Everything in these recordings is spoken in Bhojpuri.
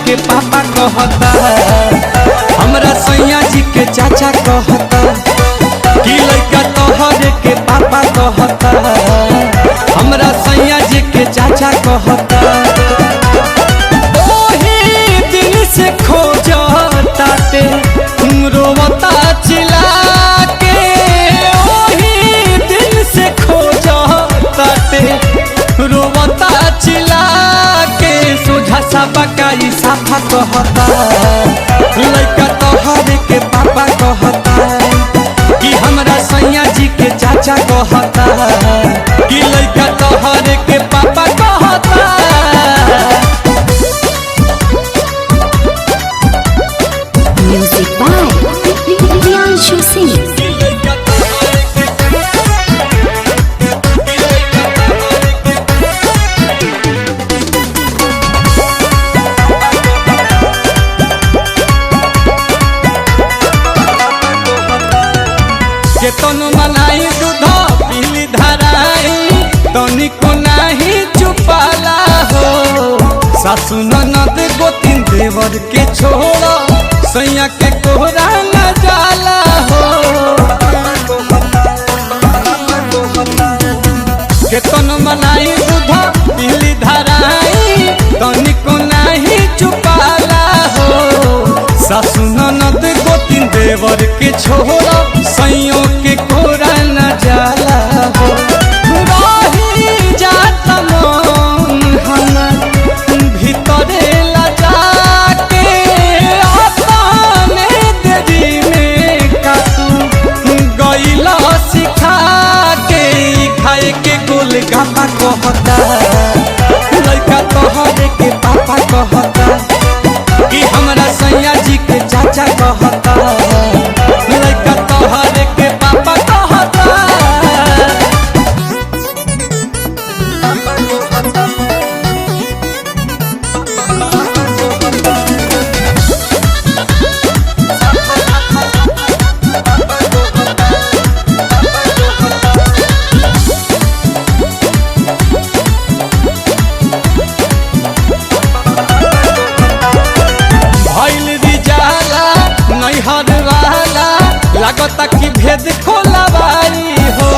के पापा कहता, हमरा सैया जी के चाचा कहता कि लड़का तोहरे के पापा कहता, हमरा सैया जी के चाचा कहता। ओही दिन से खोजताते रोवता चिल्ला के, ओही दिन से खोजताते रोवता चिल्ला के। सोझा सा बकाई साफा कहता, लड़का तोहरे के पापा कहता कि हमरा सैया जी के चाचा कहता कि लड़का तोहरे के पापा कहता। Music by Priyanshu Singh. केतन मनाई दूध पीली धराई तनिको नाही चुपाला हो। सासु ननद गोतिन देवर के छोड़ा सैया के कोहरा न जाला हो। केतन मनाई दूध पीली धराई तनिको नाही चुपाला हो। सासु ननद गोतिन देवर के छोड़ा सैयों के कोरा न जाला हो। रही जाता मन हमर भीतरे लजा के, अपने देरी में कातू गईला सिखा के। खाए के गोलगप्पा कहता, लड़का तोहरे के पापा कहता कि हमरा सैया जी के चाचा कहता, लड़का तोहरे के पापा कहता। लागता कि भेद खोलवाई हो।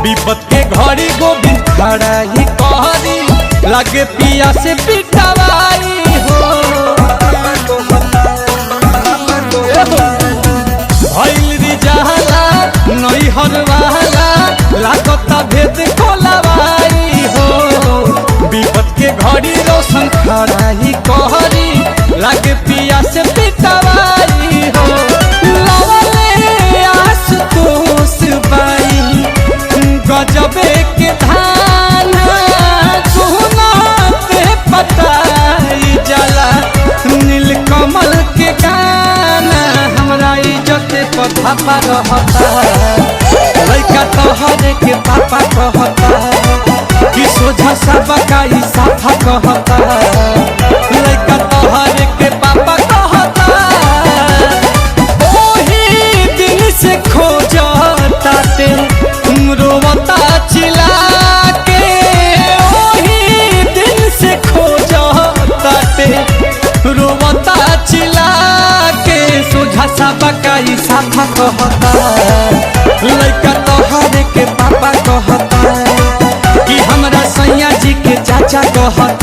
विपत के घड़ी गोविंद खड़ा ही कहरी, लगे पिया से पिटवाई हो। भइल रिजाला नैहर वाला, लागता भेद खोलवाई हो। विपत के घड़ी रोशन खड़ा ही कहरी, लगे पिया से पिटवाई हो। गजबे के धान सुनाते पताई जला, नीलकमल के गाना हमरा इज्जत पथा पर रहता। लड़का तोहरे के पापा कहता कि सोझा सा बकाई साफा कहता, लड़का तोहरे के पापा कहता। ओही दिन से खोजताते रोवता चिल्ला के, ओही दिन से खोजताते रोवता चिल्ला के। सोझा सा बकाई साफा कहता, लड़का तोहरे के पापा कहता कि हमरा सैया जी के चाचा कहता।